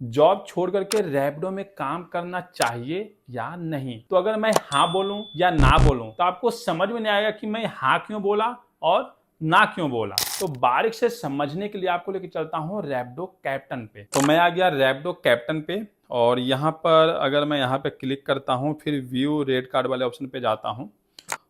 Job छोड़ करके रैपिडो में काम करना चाहिए या नहीं? तो अगर मैं हाँ बोलूं या ना बोलूं तो आपको समझ में नहीं आएगा कि मैं हाँ क्यों बोला और ना क्यों बोला। तो बारीक से समझने के लिए आपको लेके चलता हूं रैपिडो कैप्टन पे। तो मैं आ गया रैपिडो कैप्टन पे और यहाँ पर अगर मैं यहाँ पे क्लिक करता हूँ, फिर व्यू रेट कार्ड वाले ऑप्शन पे जाता हूँ,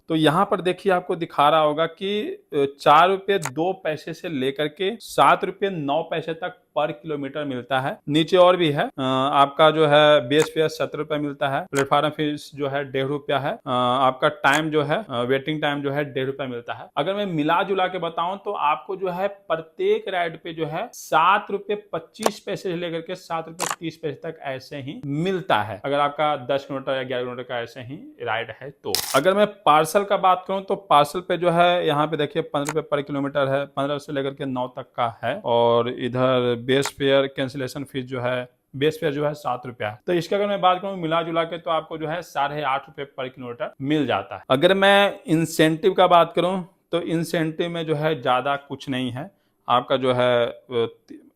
तो यहाँ पर देखिए आपको दिखा रहा होगा कि 4 रुपये 2 पैसे से लेकर के 7 रुपये 9 पैसे तक पर किलोमीटर मिलता है। नीचे और भी है, आपका जो है बेस फेयर 17 रुपये मिलता है, प्लेटफॉर्म फीस जो है 1.5 रुपया है, आपका टाइम जो है वेटिंग टाइम जो है 1.5 रुपया मिलता है। अगर मैं मिला जुला के बताऊं तो आपको जो है प्रत्येक राइड पे जो है 7 रुपये 25 पैसे से लेकर के 7 रुपये 30 पैसे तक ऐसे ही मिलता है, अगर आपका 10 किलोमीटर या 11 किलोमीटर का ऐसे ही राइड है। तो अगर मैं पार्सल का बात करूं तो पार्सल पे जो है यहाँ पे देखिए 15 रुपये पर किलोमीटर है, 15 से लेकर के 9 तक का है। और इधर बेस फेयर कैंसिलेशन फीस जो है, बेस फेयर जो है 7 रुपया है। तो इसका अगर मैं बात करूं मिला जुला के तो आपको जो है 8.5 रुपये पर किलोमीटर मिल जाता है। अगर मैं इंसेंटिव का बात करूं तो इंसेंटिव में जो है ज्यादा कुछ नहीं है। आपका जो है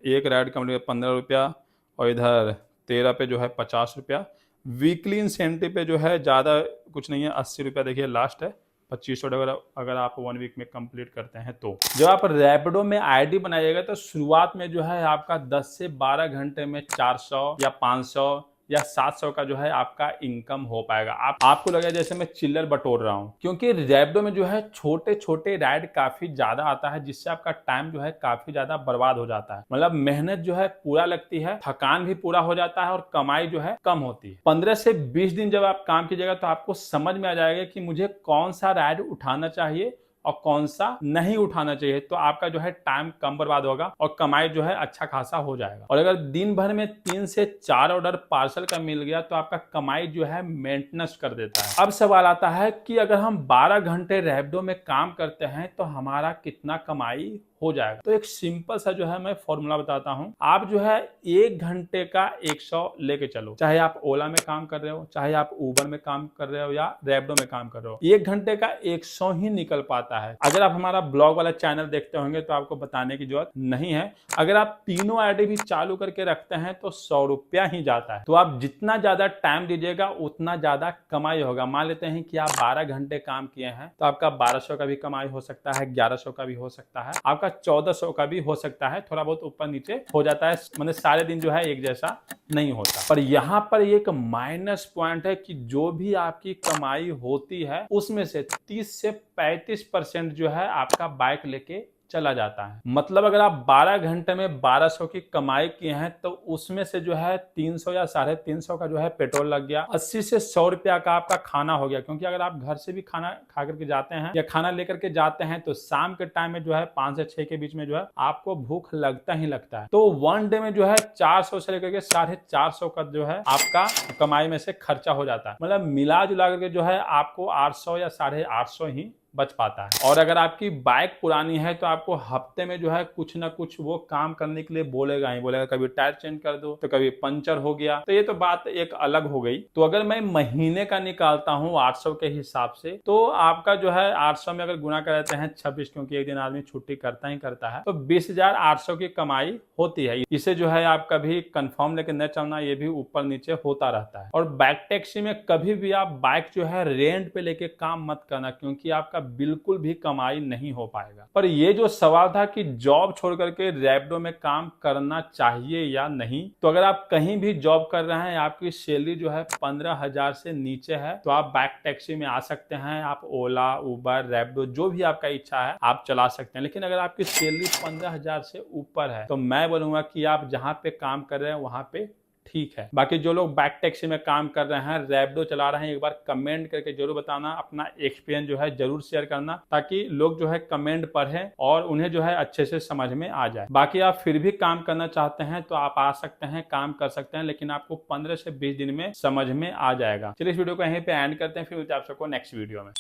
एक राइड का मतलब 15 रुपया और इधर 13 पे जो है 50 रुपया। वीकली इंसेंटिव पे जो है ज़्यादा कुछ नहीं है, 80 रुपया देखिए लास्ट है, 2500 अगर आप 1 वीक में कंप्लीट करते हैं। तो जब आप रैपिडो में आईडी बनाइएगा तो शुरुआत में जो है आपका 10 से 12 घंटे में 400 या 500 या 700 का जो है आपका इनकम हो पाएगा। आपको लगेगा जैसे मैं चिल्लर बटोर रहा हूं, क्योंकि रैपिडो में जो है छोटे छोटे राइड काफी ज्यादा आता है, जिससे आपका टाइम जो है काफी ज्यादा बर्बाद हो जाता है। मतलब मेहनत जो है पूरा लगती है, थकान भी पूरा हो जाता है और कमाई जो है कम होती है। 15 से 20 दिन जब आप काम कीजिएगा तो आपको समझ में आ जाएगा कि मुझे कौन सा राइड उठाना चाहिए और कौन सा नहीं उठाना चाहिए। तो आपका जो है टाइम कम बर्बाद होगा और कमाई जो है अच्छा खासा हो जाएगा। और अगर दिन भर में 3 से 4 ऑर्डर पार्सल का मिल गया तो आपका कमाई जो है मेंटेनेंस कर देता है। अब सवाल आता है कि अगर हम 12 घंटे रैपिडो में काम करते हैं तो हमारा कितना कमाई हो जाएगा। तो एक सिंपल सा जो है मैं फॉर्मूला बताता हूं। आप जो है 1 घंटे का 100 लेके चलो, चाहे आप ओला में काम कर रहे हो, चाहे आप उबर में काम कर रहे हो या रैपिडो में काम कर रहे हो, 1 घंटे का 100 ही निकल पाता है। अगर आप हमारा ब्लॉग वाला चैनल देखते होंगे तो आपको बताने की जरूरत नहीं है। अगर आप तीनों आईडी भी चालू करके रखते हैं तो 100 रुपया ही जाता है। तो आप जितना ज्यादा टाइम दीजिएगा उतना ज्यादा कमाई होगा। मान लेते हैं कि आप 12 घंटे काम किए हैं तो आपका 1200 का भी कमाई हो सकता है, 1100 का भी हो सकता है, आपका 1400 का भी हो सकता है, थोड़ा बहुत ऊपर नीचे हो जाता है। मतलब सारे दिन जो है एक जैसा नहीं होता। पर यहाँ पर एक माइनस पॉइंट है कि जो भी आपकी कमाई होती है उसमें से 30 से 35% जो है आपका बाइक लेके चला जाता है। मतलब अगर आप 12 घंटे में 1200 की कमाई किए हैं तो उसमें से जो है 300 या 350 का जो है पेट्रोल लग गया, 80 से 100 रुपया का आपका खाना हो गया। क्योंकि अगर आप घर से भी खाना खा करके जाते हैं या खाना लेकर के जाते हैं तो शाम के टाइम में जो है 5 से 6 के बीच में जो है आपको भूख लगता ही लगता है। तो 1 डे में जो है 400 से लेकर के 450 का जो है आपका कमाई में से खर्चा हो जाता है। मतलब मिला जुला करके जो है आपको 800 या 850 ही बच पाता है। और अगर आपकी बाइक पुरानी है तो आपको हफ्ते में जो है कुछ ना कुछ वो काम करने के लिए बोलेगा ही बोलेगा, कभी टायर चेंज कर दो तो कभी पंचर हो गया। तो ये तो बात एक अलग हो गई। तो अगर मैं महीने का निकालता हूँ 800 के हिसाब से तो आपका जो है 800 में अगर गुना करते हैं 26, क्योंकि एक दिन आदमी छुट्टी करता ही करता है, तो 20,800 की कमाई होती है। इसे जो है आप कभी कंफर्म लेके न चलना, ये भी ऊपर नीचे होता रहता है। और बाइक टैक्सी में कभी भी आप बाइक जो है रेंट पे लेके काम मत करना, क्योंकि आपका बिल्कुल भी कमाई नहीं हो पाएगा। पर ये जो सवाल था कि जॉब छोड़ करके रैपिडो में काम करना चाहिए या नहीं, तो अगर आप कहीं भी जॉब कर रहे हैं, आपकी सैलरी जो है 15,000 से नीचे है तो आप बाइक टैक्सी में आ सकते हैं। आप ओला, उबर, रैपिडो जो भी आपका इच्छा है आप चला सकते हैं। लेकिन अगर आपकी सैलरी 15,000 से ऊपर है तो मैं बोलूंगा कि आप जहां पे काम कर रहे हैं वहां पे ठीक है। बाकी जो लोग बाइक टैक्सी में काम कर रहे हैं, रैपिडो चला रहे हैं, एक बार कमेंट करके जरूर बताना, अपना एक्सपीरियंस जो है जरूर शेयर करना, ताकि लोग जो है कमेंट पढ़ें और उन्हें जो है अच्छे से समझ में आ जाए। बाकी आप फिर भी काम करना चाहते हैं तो आप आ सकते हैं, काम कर सकते हैं, लेकिन आपको 15 से 20 दिन में समझ में आ जाएगा। चलिए इस वीडियो को यहीं पे एंड करते हैं, फिर मिलते हैं आप सबको नेक्स्ट वीडियो में।